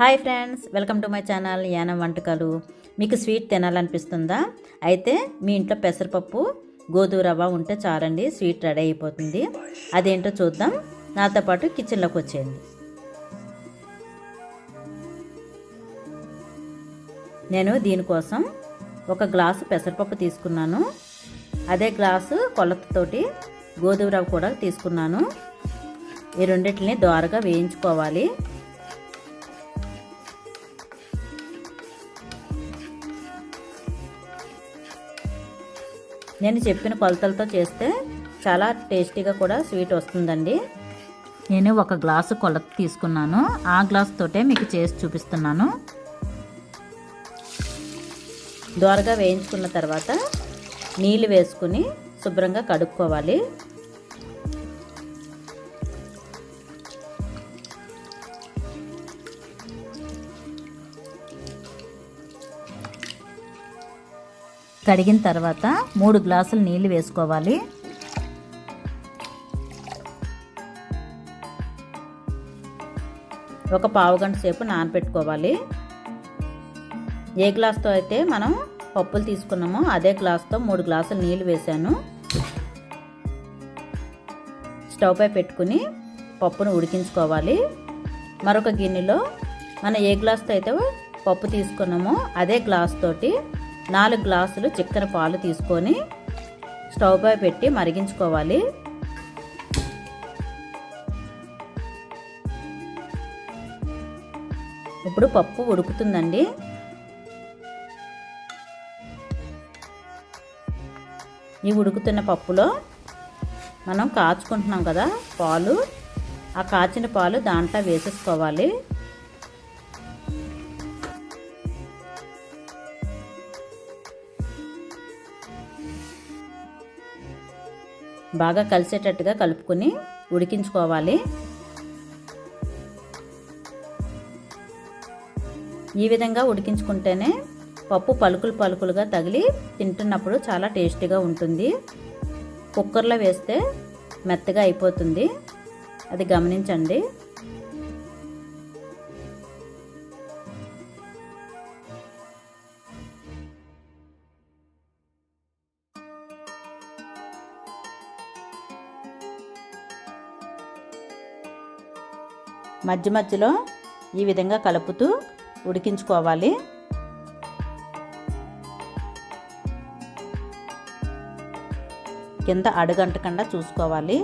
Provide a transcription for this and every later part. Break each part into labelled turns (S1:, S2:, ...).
S1: Hi friends, welcome to my channel Yanam వంటకాలు. మీకు sweet తినాలనిపిస్తుందా? అయితే మీ ఇంట్లో పెసరపప్పు గోధుమ రవ్వ ఉంటే చాలండి, స్వీట్ రెడీ అయిపోతుంది. అదేంటో చూద్దాం. నాతో పాటు కిచెన్లోకి వచ్చేయండి. నేను దీనికోసం ఒక గ్లాసు పెసరపప్పు తీసుకున్నాను. అదే గ్లాసు కొలతతోటి గోధుమ రవ్వ కూడా తీసుకున్నాను. ఈ రెండింటిని దోరగా వేయించుకోవాలి. నేను చెప్పిన కొలతలతో చేస్తే చాలా టేస్టీగా కూడా స్వీట్ వస్తుందండి. నేను ఒక గ్లాసు కొలత తీసుకున్నాను. ఆ గ్లాస్ తోటే మీకు చేసి చూపిస్తున్నాను. దోరగా వేయించుకున్న తర్వాత నీళ్ళు వేసుకుని శుభ్రంగా కడుక్కోవాలి. కడిగిన తర్వాత 3 గ్లాసులు నీళ్ళు వేసుకోవాలి. ఒక పావుగంట సేపు నానబెట్టుకోవాలి. ఏ గ్లాస్తో అయితే మనం పప్పులు తీసుకున్నామో అదే గ్లాస్తో 3 గ్లాసులు నీళ్ళు వేసాను. స్టవ్ పై పెట్టుకుని పప్పును ఉడికించుకోవాలి. మరొక గిన్నెలో మనం ఏ గ్లాస్తో అయితే పప్పు తీసుకున్నామో అదే గ్లాస్ తోటి 4 గ్లాసులు చిక్కన పాలు తీసుకొని స్టవ్ పై పెట్టి మరిగించుకోవాలి. ఇప్పుడు పప్పు ఉడుకుతుందండి. ఈ ఉడుకుతున్న పప్పులో మనం కాచుకుంటున్నాం కదా పాలు, ఆ కాచిన పాలు దాంట్లో వేసేసుకోవాలి. బాగా కలిసేటట్టుగా కలుపుకొని ఉడికించుకోవాలి. ఈ విధంగా ఉడికించుకుంటేనే పప్పు పలుకులు పలుకులుగా తగిలి తింటున్నప్పుడు చాలా టేస్టీగా ఉంటుంది. కుక్కర్లో వేస్తే మెత్తగా అయిపోతుంది, అది గమనించండి. మధ్య మధ్యలో ఈ విధంగా కలుపుతూ ఉడికించుకోవాలి. కింద అడుగంటకుండా చూసుకోవాలి.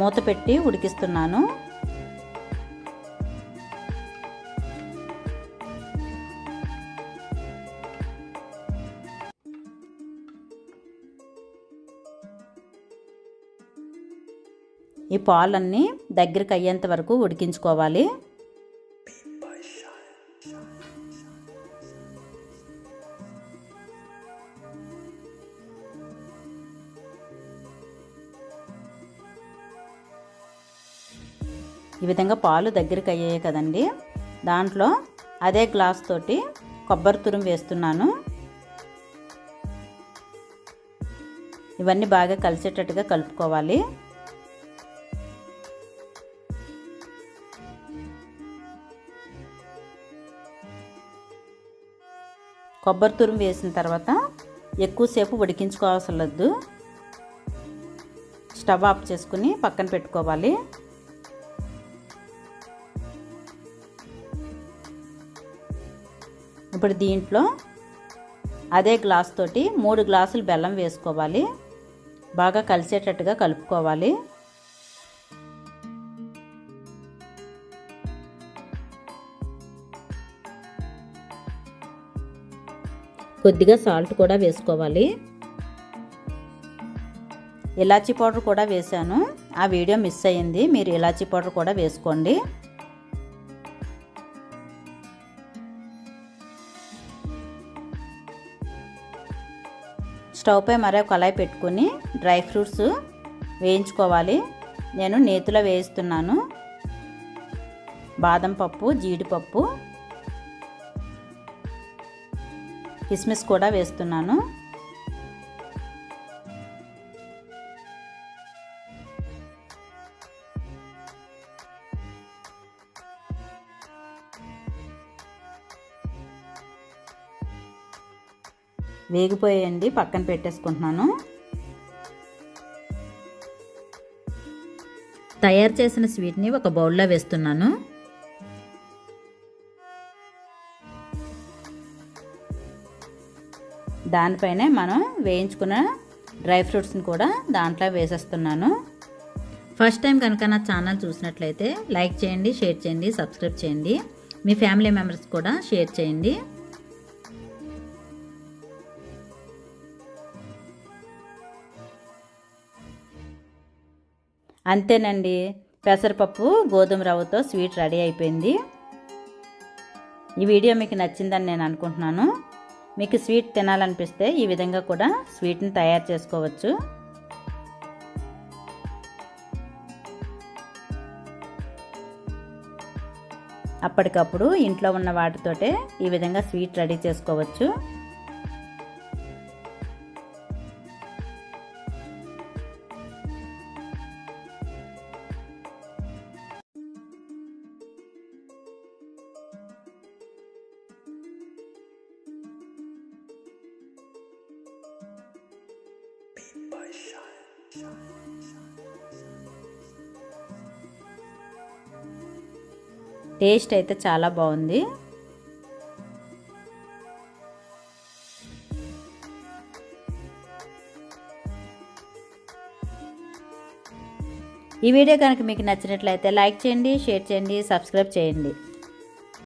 S1: మూత పెట్టి ఉడికిస్తున్నాను. ఈ పాలన్నీ దగ్గరికి అయ్యేంత వరకు ఉడికించుకోవాలి. ఈ విధంగా పాలు దగ్గరికి అయ్యాయి కదండి, దాంట్లో అదే గ్లాస్ తోటి కొబ్బరి తురుము వేస్తున్నాను. ఇవన్నీ బాగా కలిసేటట్టుగా కలుపుకోవాలి. కొబ్బరి తురుము వేసిన తర్వాత ఎక్కువసేపు ఉడికించుకోవాల్సిన లేదు. స్టవ్ ఆఫ్ చేసుకుని పక్కన పెట్టుకోవాలి. ఇప్పుడు దీంట్లో అదే గ్లాస్ తోటి 3 గ్లాసులు బెల్లం వేసుకోవాలి. బాగా కలిసేటట్టుగా కలుపుకోవాలి. కొద్దిగా సాల్ట్ కూడా వేసుకోవాలి. ఇలాచీ పౌడర్ కూడా వేసాను, ఆ వీడియో మిస్ అయ్యింది. మీరు ఇలాచీ పౌడర్ కూడా వేసుకోండి. స్టవ్ పై మరో కళాయి పెట్టుకుని డ్రై ఫ్రూట్స్ వేయించుకోవాలి. నేను నేతిలో వేయిస్తున్నాను. బాదం పప్పు, జీడిపప్పు, కిస్మిస్ కూడా వేస్తున్నాను. వేగిపోయాయండి, పక్కన పెట్టేసుకుంటున్నాను. తయారు చేసిన స్వీట్ని ఒక బౌల్లో వేస్తున్నాను. దానిపైనే మనం వేయించుకున్న డ్రై ఫ్రూట్స్ని కూడా దాంట్లో వేసేస్తున్నాను. ఫస్ట్ టైం కనుక నా ఛానల్ చూసినట్లయితే లైక్ చేయండి, షేర్ చేయండి, సబ్స్క్రైబ్ చేయండి. మీ ఫ్యామిలీ మెంబర్స్ కూడా షేర్ చేయండి. అంతేనండి, పెసరపప్పు గోధుమ రవ్వతో స్వీట్ రెడీ అయిపోయింది. ఈ వీడియో మీకు నచ్చిందని నేను అనుకుంటున్నాను. మీకు స్వీట్ తినాలనిపిస్తే ఈ విధంగా కూడా స్వీట్ని తయారు చేసుకోవచ్చు. అప్పటికప్పుడు ఇంట్లో ఉన్న వాటితోటే ఈ విధంగా స్వీట్ రెడీ చేసుకోవచ్చు. టేస్ట్ అయితే చాలా బాగుంది. ఈ వీడియో కనుక మీకు నచ్చినట్లయితే లైక్ చేయండి, షేర్ చేయండి, సబ్స్క్రైబ్ చేయండి.